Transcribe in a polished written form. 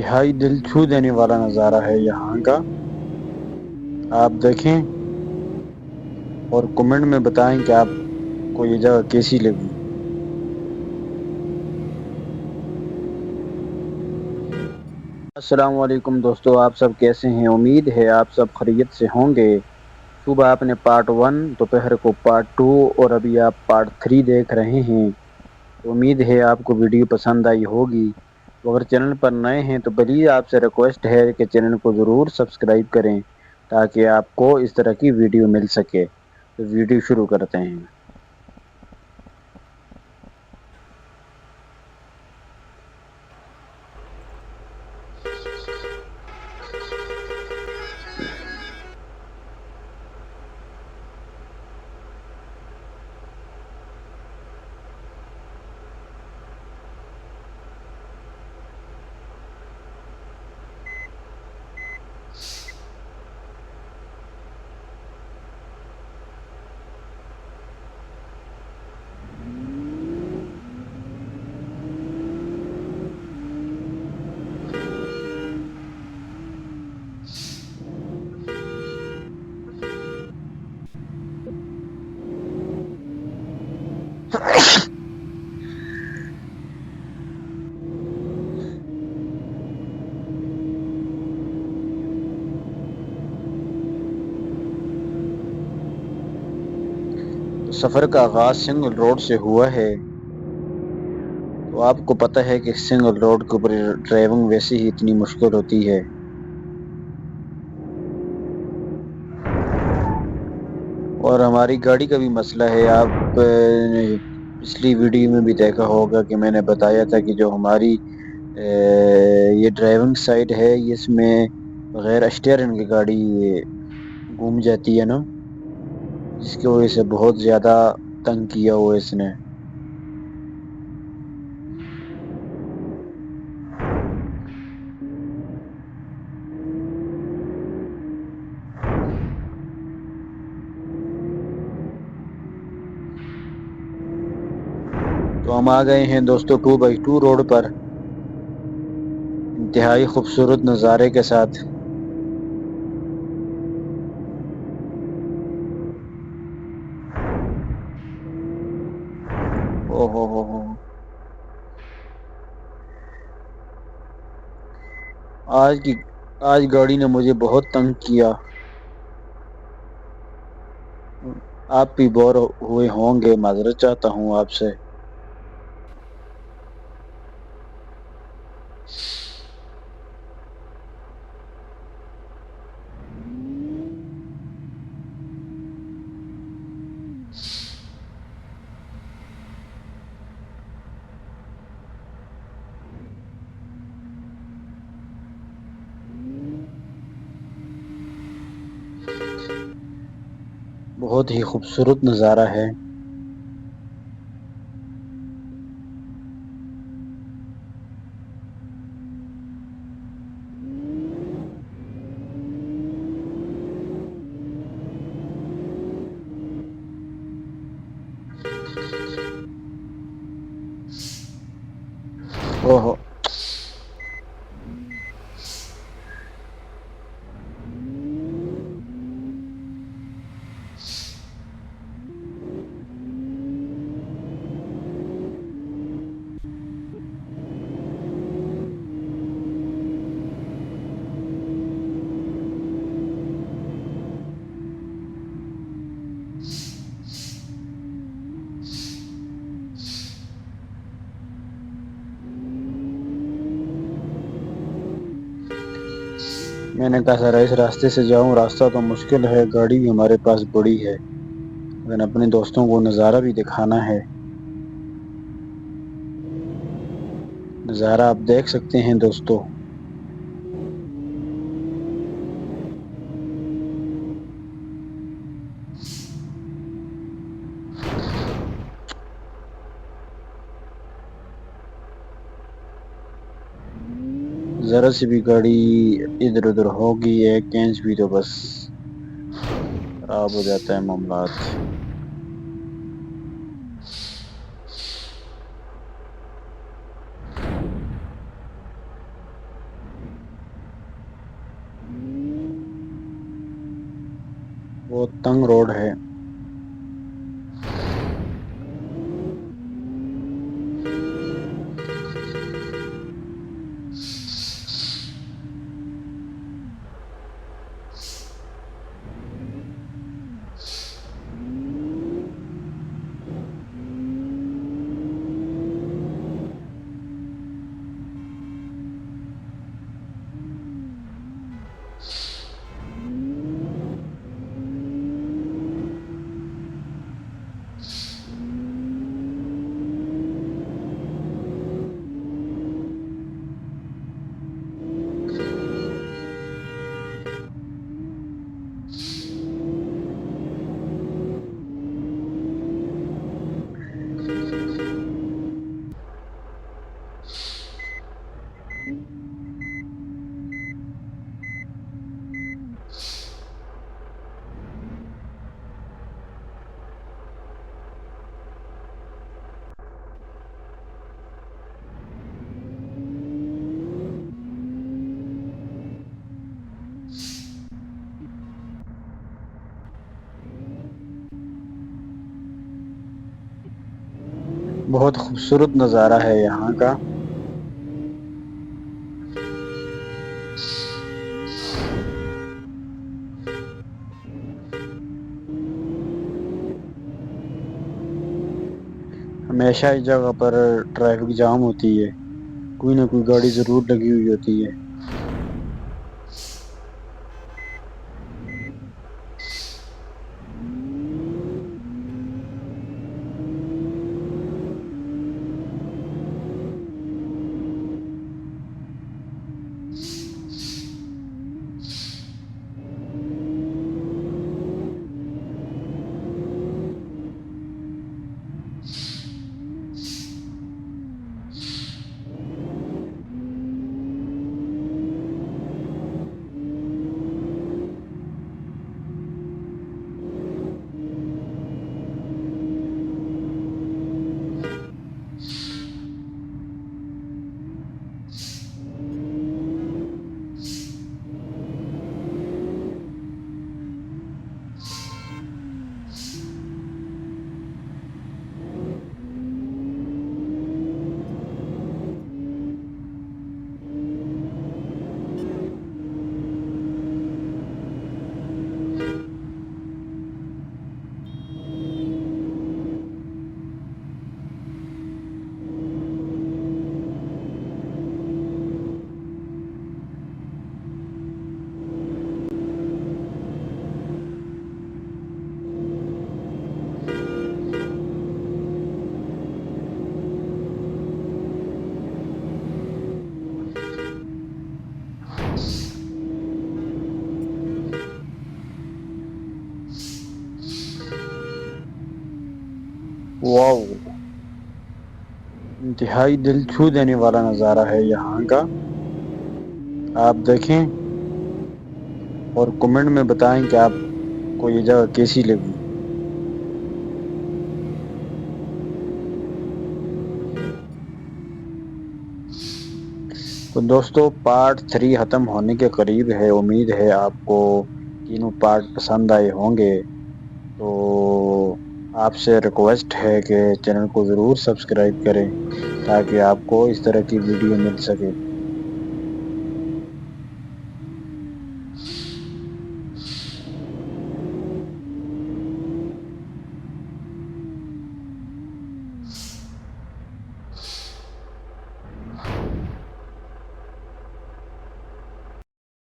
इंतहाई दिल छू देने वाला नज़ारा है यहाँ का। आप देखें और कमेंट में बताएं कि आपको ये जगह कैसी लगी। अस्सलाम वालेकुम दोस्तों, आप सब कैसे हैं? उम्मीद है आप सब खैरियत से होंगे। सुबह आपने पार्ट 1, दोपहर को पार्ट 2 और अभी आप पार्ट 3 देख रहे हैं। तो उम्मीद है आपको वीडियो पसंद आई होगी। तो अगर चैनल पर नए हैं तो प्लीज़ आपसे रिक्वेस्ट है कि चैनल को ज़रूर सब्सक्राइब करें ताकि आपको इस तरह की वीडियो मिल सके। तो वीडियो शुरू करते हैं। तो सफ़र का आगाज़ सिंगल रोड से हुआ है। तो आपको पता है कि सिंगल रोड के ऊपर ड्राइविंग वैसे ही इतनी मुश्किल होती है। और हमारी गाड़ी का भी मसला है। आप पिछली वीडियो में भी देखा होगा कि मैंने बताया था कि जो हमारी ये ड्राइविंग साइड है, ये इसमें बगैर स्टीयरिंग की गाड़ी घूम जाती है ना, जिसकी वजह से बहुत ज़्यादा तंग किया हुआ है इसने। तो हम आ गए हैं दोस्तों 2x2 रोड पर, इंतहाई खूबसूरत नज़ारे के साथ। हो आज की आज गाड़ी ने मुझे बहुत तंग किया। आप भी बोर हुए होंगे, माजरत चाहता हूँ आपसे। बहुत ही खूबसूरत नज़ारा है। ओहो, मैंने कहा सर इस रास्ते से जाऊं, रास्ता तो मुश्किल है, गाड़ी भी हमारे पास बड़ी है, लेकिन अपने दोस्तों को नज़ारा भी दिखाना है। नज़ारा आप देख सकते हैं दोस्तों। ज़रा सी भी गाड़ी इधर उधर होगी, एक इंच भी तो बस खराब हो जाता है मामलात। बहुत तंग रोड है। बहुत खूबसूरत नज़ारा है यहाँ का। हमेशा इस जगह पर ट्रैफिक जाम होती है, कोई ना कोई गाड़ी जरूर लगी हुई होती है। वाओ, इंतहाई दिल छू देने वाला नज़ारा है यहाँ का। आप देखें और कमेंट में बताएं कि आपको ये जगह कैसी लगी। तो दोस्तों, पार्ट 3 ख़त्म होने के करीब है। उम्मीद है आपको तीनों पार्ट पसंद आए होंगे। तो आपसे रिक्वेस्ट है कि चैनल को ज़रूर सब्सक्राइब करें ताकि आपको इस तरह की वीडियो मिल सके।